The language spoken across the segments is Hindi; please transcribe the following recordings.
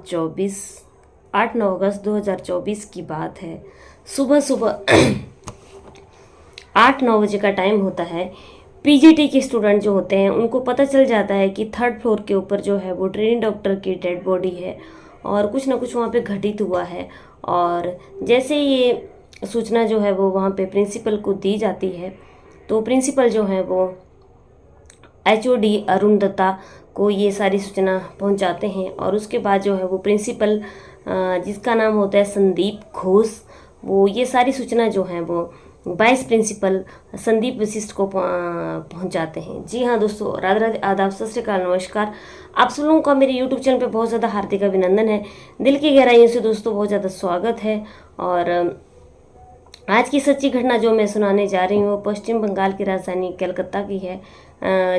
8-9 अगस्त 2024 की बात है। सुबह सुबह 8-9 बजे का टाइम होता है। पीजीटी के स्टूडेंट जो होते हैं उनको पता चल जाता है कि 3rd फ्लोर के ऊपर जो है वो ट्रेनिंग डॉक्टर की डेड बॉडी है और कुछ ना कुछ वहाँ पे घटित हुआ है। और जैसे ये सूचना जो है वो वहाँ पे प्रिंसिपल को दी जाती है, तो प्रिंसिपल जो है वो एचओडी अरुण दत्ता को ये सारी सूचना पहुंचाते हैं। और उसके बाद जो है वो प्रिंसिपल जिसका नाम होता है संदीप घोष, वो ये सारी सूचना जो है वो वाइस प्रिंसिपल संदीप वशिष्ठ को पहुंचाते हैं। जी हाँ दोस्तों, राधे राधे, आदाब, सत श्री अकाल, नमस्कार। आप सब लोगों का मेरे यूट्यूब चैनल पे बहुत ज़्यादा हार्दिक अभिनंदन है। दिल की गहराइयों से दोस्तों बहुत ज़्यादा स्वागत है। और आज की सच्ची घटना जो मैं सुनाने जा रही हूँ वो पश्चिम बंगाल की राजधानी कलकत्ता की है,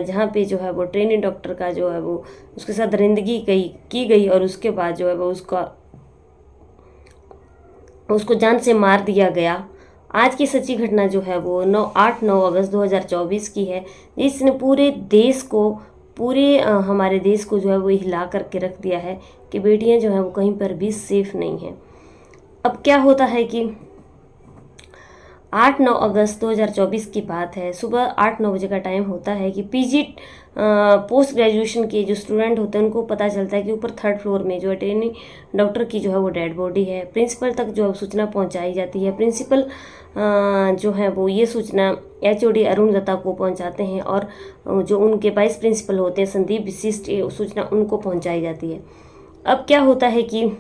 जहाँ पे जो है वो ट्रेनिंग डॉक्टर का जो है वो उसके साथ दरिंदगी की गई और उसके बाद जो है वो उसको जान से मार दिया गया। आज की सच्ची घटना जो है वो 8-9 अगस्त 2024 की है, जिसने पूरे हमारे देश को जो है वो हिला करके रख दिया है कि बेटियां जो है वो कहीं पर भी सेफ नहीं हैं। अब क्या होता है कि 8-9 अगस्त 2024 की बात है। सुबह 8-9 बजे का टाइम होता है कि पीजी पोस्ट ग्रेजुएशन के जो स्टूडेंट होते हैं उनको पता चलता है कि ऊपर 3rd फ्लोर में जो है ट्रेनिंग डॉक्टर की जो है वो डेड बॉडी है। प्रिंसिपल तक जो है सूचना पहुंचाई जाती है। प्रिंसिपल जो है वो ये सूचना एचओडी अरुण दत्ता को पहुंचाते हैं और जो उनके वाइस प्रिंसिपल होते हैं संदीप वशिष्ठ, सूचना उनको पहुँचाई जाती है। अब क्या होता है कि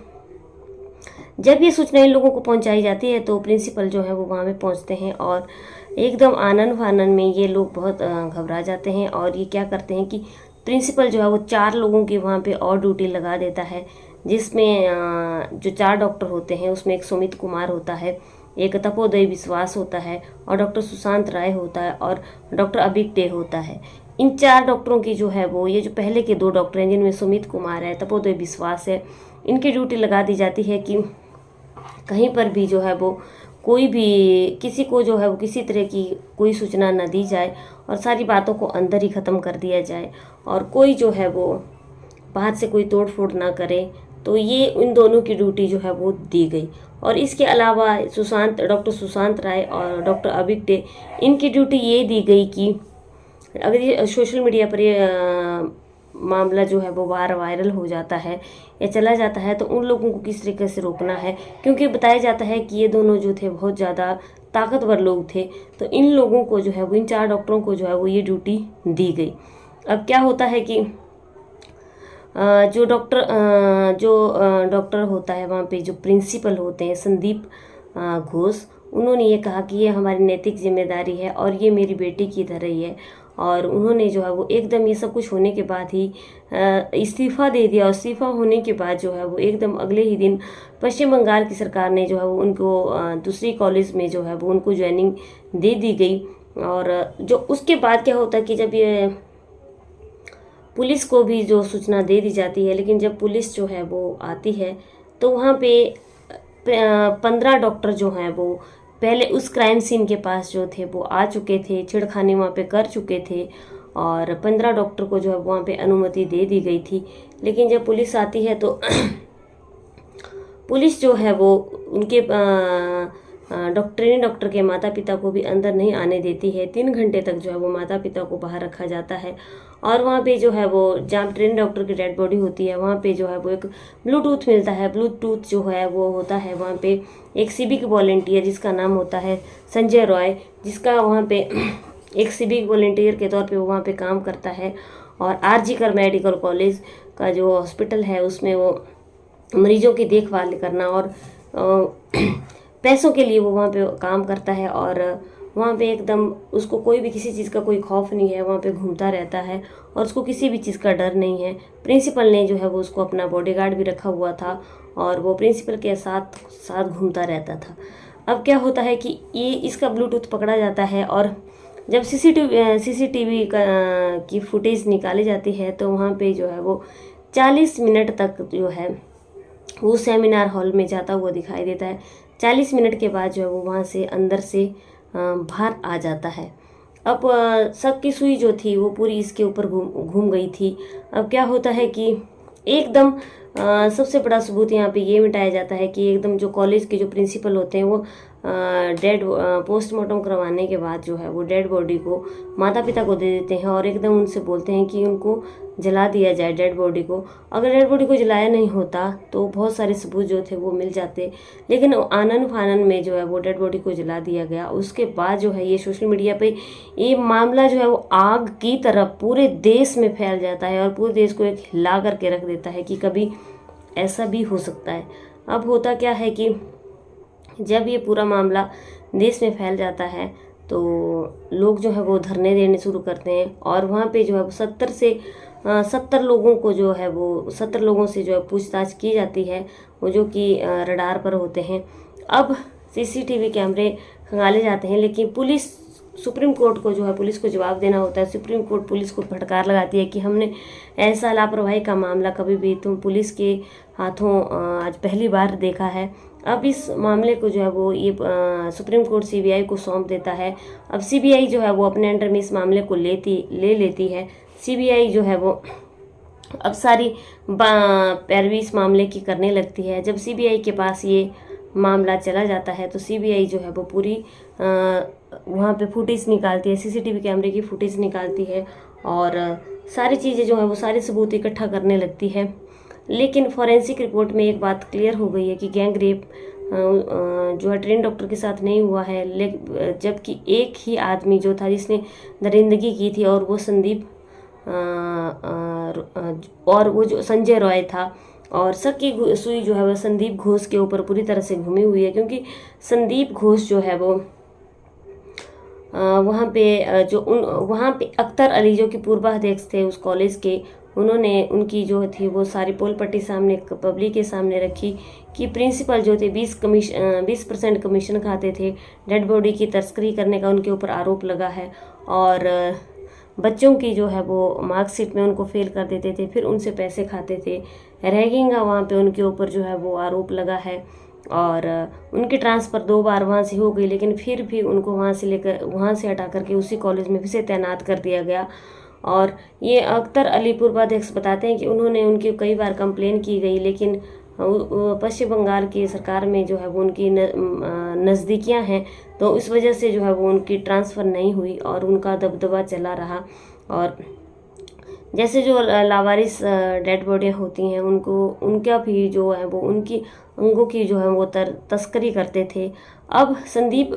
जब ये सूचना इन लोगों को पहुंचाई जाती है तो प्रिंसिपल जो है वो वहाँ पे पहुंचते हैं और एकदम आनन फानन में ये लोग बहुत घबरा जाते हैं। और ये क्या करते हैं कि प्रिंसिपल जो है वो 4 लोगों की वहाँ पे और ड्यूटी लगा देता है, जिसमें जो 4 डॉक्टर होते हैं उसमें एक सुमित कुमार होता है, एक तपोदय विश्वास होता है और डॉक्टर सुशांत राय होता है और डॉक्टर अबिक डे होता है। इन 4 डॉक्टरों की जो है वो ये जो पहले के 2 डॉक्टर हैं जिनमें सुमित कुमार है, तपोदय विश्वास है, इनकी ड्यूटी लगा दी जाती है कि कहीं पर भी जो है वो कोई भी किसी को जो है वो किसी तरह की कोई सूचना न दी जाए और सारी बातों को अंदर ही ख़त्म कर दिया जाए और कोई जो है वो बाहर से कोई तोड़ फोड़ ना करे। तो ये इन दोनों की ड्यूटी जो है वो दी गई। और इसके अलावा डॉक्टर सुशांत राय और डॉक्टर अबिक डे, इनकी ड्यूटी ये दी गई कि अगर ये सोशल मीडिया पर ये मामला जो है वो वायरल हो जाता है या चला जाता है तो उन लोगों को किस तरीके से रोकना है, क्योंकि बताया जाता है कि ये दोनों जो थे बहुत ज़्यादा ताकतवर लोग थे। तो इन लोगों को जो है वो इन 4 डॉक्टरों को जो है वो ये ड्यूटी दी गई। अब क्या होता है कि जो डॉक्टर होता है वहाँ पे जो प्रिंसिपल होते हैं संदीप घोष, उन्होंने ये कहा कि ये हमारी नैतिक जिम्मेदारी है और ये मेरी बेटी की तरह ही है। और उन्होंने जो है वो एकदम ये सब कुछ होने के बाद ही इस्तीफ़ा दे दिया। और इस्तीफ़ा होने के बाद जो है वो एकदम अगले ही दिन पश्चिम बंगाल की सरकार ने जो है वो उनको दूसरी कॉलेज में जो है वो उनको ज्वाइनिंग दे दी गई। और जो उसके बाद क्या होता है कि जब ये पुलिस को भी जो सूचना दे दी जाती है, लेकिन जब पुलिस जो है वो आती है तो वहाँ पे 15 डॉक्टर जो हैं वो पहले उस क्राइम सीन के पास जो थे वो आ चुके थे, छेड़खानी वहाँ पे कर चुके थे और 15 डॉक्टर को जो है वहाँ पे अनुमति दे दी गई थी। लेकिन जब पुलिस आती है तो पुलिस जो है वो उनके ट्रेनिंग डॉक्टर के माता पिता को भी अंदर नहीं आने देती है। 3 घंटे तक जो है वो माता पिता को बाहर रखा जाता है। और वहाँ पे जो है वो जहाँ ट्रेनिंग डॉक्टर की डेड बॉडी होती है वहाँ पे जो है वो एक ब्लूटूथ मिलता है। ब्लूटूथ जो है वो होता है वहाँ पे एक सिविक वॉलेंटियर जिसका नाम होता है संजय रॉय, जिसका वहाँ पे एक सिविक वॉलेंटियर के तौर पे वो वहाँ पे काम करता है। और आरजी कर मेडिकल कॉलेज का जो हॉस्पिटल है उसमें वो मरीजों की देखभाल करना और पैसों के लिए वो वहाँ पे काम करता है। और वहाँ पे एकदम उसको कोई भी किसी चीज़ का कोई खौफ नहीं है, वहाँ पे घूमता रहता है और उसको किसी भी चीज़ का डर नहीं है। प्रिंसिपल ने जो है वो उसको अपना बॉडीगार्ड भी रखा हुआ था और वो प्रिंसिपल के साथ साथ घूमता रहता था। अब क्या होता है कि ये इसका ब्लूटूथ पकड़ा जाता है और जब सीसीटीवी की फुटेज निकाली जाती है तो वहाँ पे जो है वो 40 मिनट तक जो है वो सेमिनार हॉल में जाता हुआ दिखाई देता है। 40 मिनट के बाद जो है वो वहाँ से अंदर से बाहर आ जाता है। अब शक की सुई जो थी वो पूरी इसके ऊपर घूम गई थी। अब क्या होता है कि एकदम सबसे बड़ा सबूत यहाँ पे ये मिटाया जाता है कि एकदम जो कॉलेज के जो प्रिंसिपल होते हैं वो डेड पोस्टमार्टम करवाने के बाद जो है वो डेड बॉडी को माता पिता को दे देते हैं और एकदम उनसे बोलते हैं कि उनको जला दिया जाए डेड बॉडी को। अगर डेड बॉडी को जलाया नहीं होता तो बहुत सारे सबूत जो थे वो मिल जाते, लेकिन आनन फानन में जो है वो डेड बॉडी को जला दिया गया। उसके बाद जो है ये सोशल मीडिया पे ये मामला जो है वो आग की तरह पूरे देश में फैल जाता है और पूरे देश को एक हिला करके रख देता है कि कभी ऐसा भी हो सकता है। अब होता क्या है कि जब ये पूरा मामला देश में फैल जाता है तो लोग जो है वो धरने देने शुरू करते हैं और वहाँ पे जो है वो 70 लोगों को जो है वो 70 लोगों से जो है पूछताछ की जाती है, वो जो कि रडार पर होते हैं। अब सीसीटीवी कैमरे खंगाले जाते हैं, लेकिन पुलिस सुप्रीम कोर्ट को जो है पुलिस को जवाब देना होता है। सुप्रीम कोर्ट पुलिस को फटकार लगाती है कि हमने ऐसा लापरवाही का मामला कभी भी तुम पुलिस के हाथों आज पहली बार देखा है। अब इस मामले को जो है वो ये सुप्रीम कोर्ट सीबीआई को सौंप देता है। अब सीबीआई जो है वो अपने अंडर में इस मामले को ले लेती है। सीबीआई जो है वो अब सारी पैरवी इस मामले की करने लगती है। जब सीबीआई के पास ये मामला चला जाता है तो सीबीआई जो है वो पूरी वहाँ पे फुटेज निकालती है, सीसीटीवी कैमरे की फुटेज निकालती है और सारी चीज़ें जो है वो सारे सबूत इकट्ठा करने लगती है। लेकिन फॉरेंसिक रिपोर्ट में एक बात क्लियर हो गई है कि गैंग रेप जो है ट्रेन डॉक्टर के साथ नहीं हुआ है, जबकि एक ही आदमी जो था जिसने दरिंदगी की थी और वो संदीप और वो जो संजय रॉय था, और शक की सुई जो है वो संदीप घोष के ऊपर पूरी तरह से घूमी हुई है, क्योंकि संदीप घोष जो है वो वहाँ पे अख्तर अली जो कि पूर्वाध्यक्ष थे उस कॉलेज के, उन्होंने उनकी जो थी वो सारी पोल पट्टी सामने पब्लिक के सामने रखी कि प्रिंसिपल जो थे 20% कमीशन खाते थे, डेड बॉडी की तस्करी करने का उनके ऊपर आरोप लगा है और बच्चों की जो है वो मार्कशीट में उनको फेल कर देते थे, फिर उनसे पैसे खाते थे, रैगिंग का वहाँ पे उनके ऊपर जो है वो आरोप लगा है और उनकी ट्रांसफ़र 2 बार वहाँ से हो गई, लेकिन फिर भी उनको वहाँ से हटा करके उसी कॉलेज में फिर से तैनात कर दिया गया। और ये अख्तर अली पूर्वाध्यक्ष बताते हैं कि उन्होंने उनकी कई बार कंप्लेन की गई, लेकिन पश्चिम बंगाल की सरकार में जो है वो उनकी नज़दीकियाँ हैं, तो इस वजह से जो है वो उनकी ट्रांसफ़र नहीं हुई और उनका दबदबा चला रहा। और जैसे जो लावारिस डेड बॉडियाँ होती हैं उनका भी जो है वो उनकी अंगों की जो है वो तस्करी करते थे। अब संदीप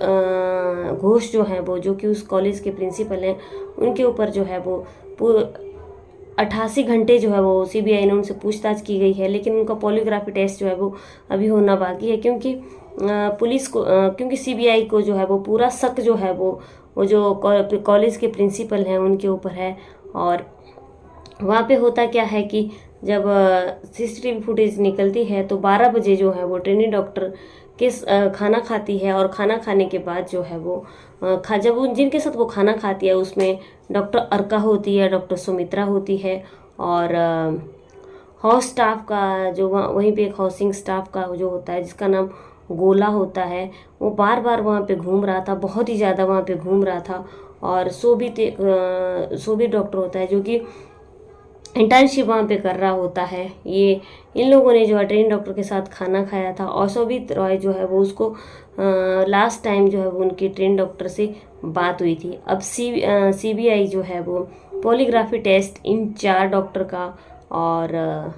घोष जो है वो जो कि उस कॉलेज के प्रिंसिपल हैं, उनके ऊपर जो है वो 88 घंटे जो है वो सीबीआई ने उनसे पूछताछ की गई है, लेकिन उनका पॉलीग्राफी टेस्ट जो है वो अभी होना बाकी है, क्योंकि क्योंकि सीबीआई को जो है वो पूरा शक जो है वो जो कॉलेज के प्रिंसिपल हैं उनके ऊपर है। और वहाँ पे होता क्या है कि जब सीसीटीवी फुटेज निकलती है तो 12 बजे जो है वो ट्रेनी डॉक्टर खाना खाती है और खाना खाने के बाद जो है वो जब जिनके साथ वो खाना खाती है उसमें डॉक्टर अर्का होती है, डॉक्टर सुमित्रा होती है और हाउस स्टाफ का जो वहीं पे एक हाउसिंग स्टाफ का जो होता है जिसका नाम गोला होता है, वो बार बार वहाँ पे घूम रहा था, बहुत ही ज़्यादा वहाँ पे घूम रहा था। और सोबित डॉक्टर होता है जो कि इंटर्नशिप वहाँ पे कर रहा होता है। ये इन लोगों ने जो है ट्रेन डॉक्टर के साथ खाना खाया था और सोबित रॉय जो है वो उसको लास्ट टाइम जो है वो उनकी ट्रेन डॉक्टर से बात हुई थी। अब सीबीआई जो है वो पॉलीग्राफी टेस्ट इन 4 डॉक्टर का और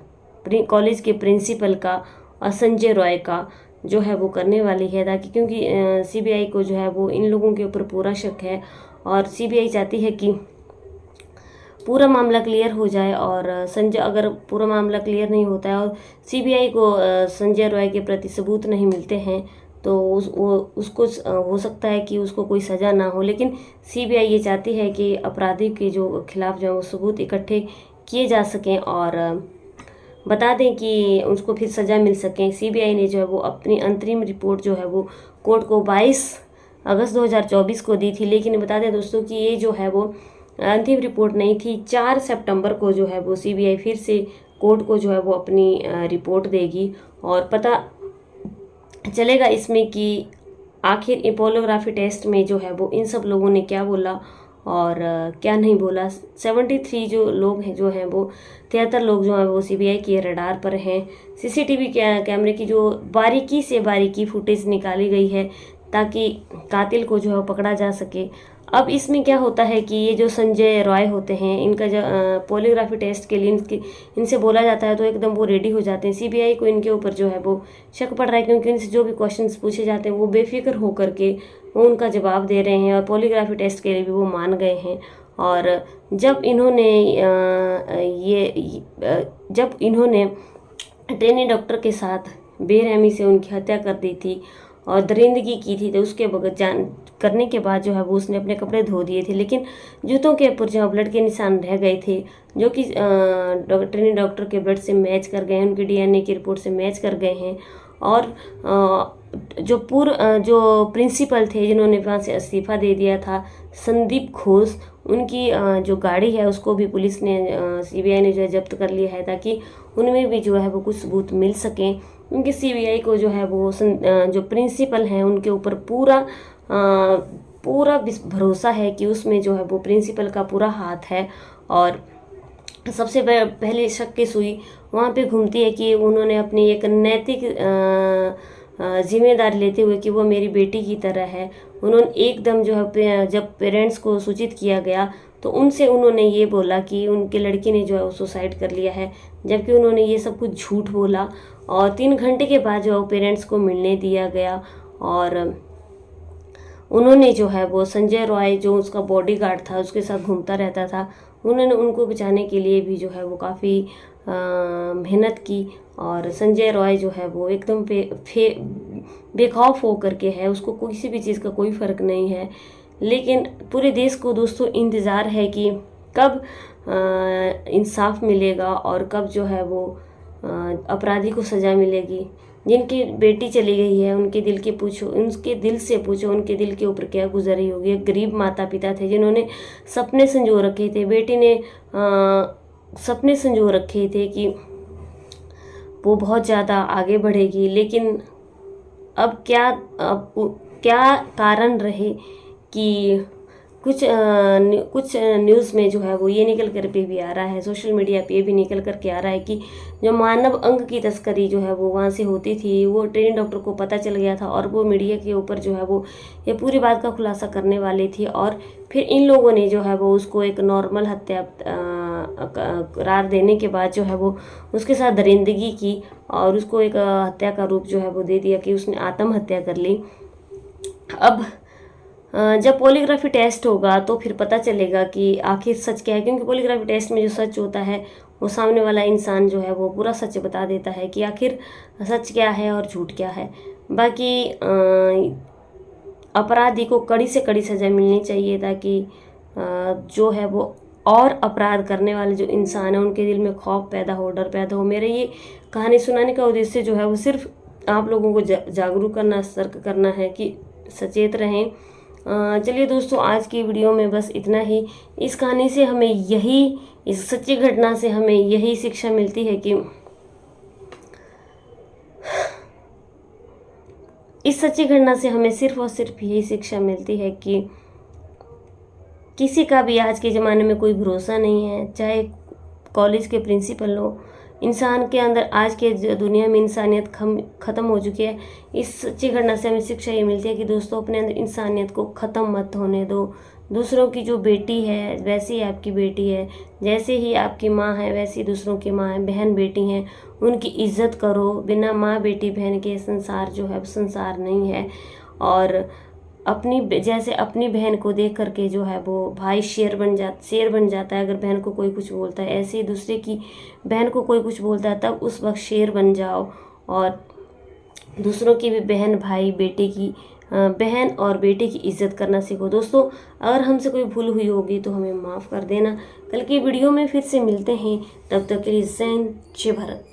कॉलेज के प्रिंसिपल का और संजय रॉय का जो है वो करने वाली है, ताकि क्योंकि सीबीआई को जो है वो इन लोगों के ऊपर पूरा शक है और सीबीआई चाहती है कि पूरा मामला क्लियर हो जाए। और अगर पूरा मामला क्लियर नहीं होता है और सीबीआई को संजय रॉय के प्रति सबूत नहीं मिलते हैं तो उसको हो सकता है कि उसको कोई सज़ा ना हो, लेकिन सीबीआई ये चाहती है कि अपराधी के जो खिलाफ जो वो सबूत इकट्ठे किए जा सकें और बता दें कि उसको फिर सज़ा मिल सके। सीबीआई ने जो है वो अपनी अंतरिम रिपोर्ट जो है वो कोर्ट को 22 अगस्त 2024 को दी थी, लेकिन बता दें दोस्तों कि ये जो है वो अंतिम रिपोर्ट नहीं थी। 4 सितंबर को जो है वो सीबीआई फिर से कोर्ट को जो है वो अपनी रिपोर्ट देगी और पता चलेगा इसमें कि आखिर पॉलीग्राफी टेस्ट में जो है वो इन सब लोगों ने क्या बोला और क्या नहीं बोला। 73 जो लोग हैं, जो हैं वो 73 लोग जो हैं वो सीबीआई के रडार पर हैं। सीसीटीवी कैमरे की जो बारीकी से बारीकी फुटेज निकाली गई है ताकि कातिल को जो है पकड़ा जा सके। अब इसमें क्या होता है कि ये जो संजय रॉय होते हैं, इनका जो पॉलीग्राफी टेस्ट के लिए इनसे बोला जाता है तो एकदम वो रेडी हो जाते हैं। सीबीआई को इनके ऊपर जो है वो शक पड़ रहा है, क्योंकि इनसे जो भी क्वेश्चंस पूछे जाते हैं वो बेफिक्र होकर के वो उनका जवाब दे रहे हैं और पॉलीग्राफी टेस्ट के लिए भी वो मान गए हैं। और जब इन्होंने ट्रेनी डॉक्टर के साथ बेरहमी से उनकी हत्या कर दी थी और दरिंदगी की थी, तो उसके करने के बाद जो है वो उसने अपने कपड़े धो दिए थे, लेकिन जूतों के ऊपर जो ब्लड के निशान रह गए थे, जो कि ट्रेनी डॉक्टर के ब्लड से मैच कर गए, उनकी डीएनए की रिपोर्ट से मैच कर गए हैं। और जो प्रिंसिपल थे जिन्होंने वहाँ से इस्तीफा दे दिया था, संदीप घोष, उनकी जो गाड़ी है उसको भी पुलिस ने सीबीआई ने जो है जब्त कर लिया है, ताकि उनमें भी जो है वो कुछ सबूत मिल सकें। क्योंकि सीबीआई को जो है वो जो प्रिंसिपल हैं उनके ऊपर पूरा भरोसा है कि उसमें जो है वो प्रिंसिपल का पूरा हाथ है। और सबसे पहले शक की सुई वहाँ पे घूमती है कि उन्होंने अपनी एक नैतिक जिम्मेदारी लेते हुए कि वो मेरी बेटी की तरह है, उन्होंने एकदम जो है जब पेरेंट्स को सूचित किया गया तो उनसे उन्होंने ये बोला कि उनके लड़की ने जो है वो सुसाइड कर लिया है, जबकि उन्होंने ये सब कुछ झूठ बोला। और 3 घंटे के बाद जो पेरेंट्स को मिलने दिया गया और उन्होंने जो है वो संजय रॉय जो उसका बॉडीगार्ड था, उसके साथ घूमता रहता था, उन्होंने उनको बचाने के लिए भी जो है वो काफ़ी मेहनत की। और संजय रॉय जो है वो एकदम बेखौफ होकर के है, उसको किसी भी चीज़ का कोई फ़र्क नहीं है। लेकिन पूरे देश को दोस्तों इंतज़ार है कि कब इंसाफ मिलेगा और कब जो है वो अपराधी को सज़ा मिलेगी। जिनकी बेटी चली गई है उनके दिल से पूछो, उनके दिल के ऊपर क्या गुजर रही होगी। गरीब माता पिता थे जिन्होंने सपने संजो रखे थे, बेटी ने सपने संजो रखे थे कि वो बहुत ज़्यादा आगे बढ़ेगी, लेकिन अब क्या कारण रहे कि कुछ न्यूज़ में जो है वो ये निकल कर पे भी आ रहा है, सोशल मीडिया पे भी निकल कर के आ रहा है कि जो मानव अंग की तस्करी जो है वो वहाँ से होती थी, वो ट्रेनी डॉक्टर को पता चल गया था और वो मीडिया के ऊपर जो है वो ये पूरी बात का खुलासा करने वाली थी। और फिर इन लोगों ने जो है वो उसको एक नॉर्मल हत्या करार देने के बाद जो है वो उसके साथ दरिंदगी की और उसको एक हत्या का रूप जो है वो दे दिया कि उसने आत्महत्या कर ली। अब जब पॉलीग्राफी टेस्ट होगा तो फिर पता चलेगा कि आखिर सच क्या है, क्योंकि पॉलीग्राफी टेस्ट में जो सच होता है वो सामने वाला इंसान जो है वो पूरा सच बता देता है कि आखिर सच क्या है और झूठ क्या है। बाकी अपराधी को कड़ी से कड़ी सज़ा मिलनी चाहिए ताकि जो है वो और अपराध करने वाले जो इंसान है उनके दिल में खौफ पैदा हो, डर पैदा हो। मेरे ये कहानी सुनाने का उद्देश्य जो है वो सिर्फ आप लोगों को जागरूक करना, सतर्क करना है कि सचेत रहें। चलिए दोस्तों, आज की वीडियो में बस इतना ही। इस कहानी से हमें इस सच्ची घटना से हमें यही शिक्षा मिलती है कि इस सच्ची घटना से हमें सिर्फ और सिर्फ यही शिक्षा मिलती है कि किसी का भी आज के ज़माने में कोई भरोसा नहीं है, चाहे कॉलेज के प्रिंसिपल हो। इंसान के अंदर आज के दुनिया में इंसानियत ख़त्म हो चुकी है। इस सच्ची घटना से हमें शिक्षा ये मिलती है कि दोस्तों अपने अंदर इंसानियत को ख़त्म मत होने दो। दूसरों की जो बेटी है वैसी ही आपकी बेटी है, जैसे ही आपकी माँ है वैसी दूसरों की माँ है, बहन बेटी हैं, उनकी इज्जत करो। बिना माँ बेटी बहन के संसार जो है संसार नहीं है। और जैसे अपनी बहन को देख करके जो है वो भाई शेर बन जाता है। अगर बहन को कोई कुछ बोलता है, ऐसे ही दूसरे की बहन को कोई कुछ बोलता है तब उस वक्त शेर बन जाओ और दूसरों की भी बहन और बेटे की इज्जत करना सीखो। दोस्तों, अगर हमसे कोई भूल हुई होगी तो हमें माफ़ कर देना। कल की वीडियो में फिर से मिलते हैं, तब तक के लिए जय हिंद, जय भारत।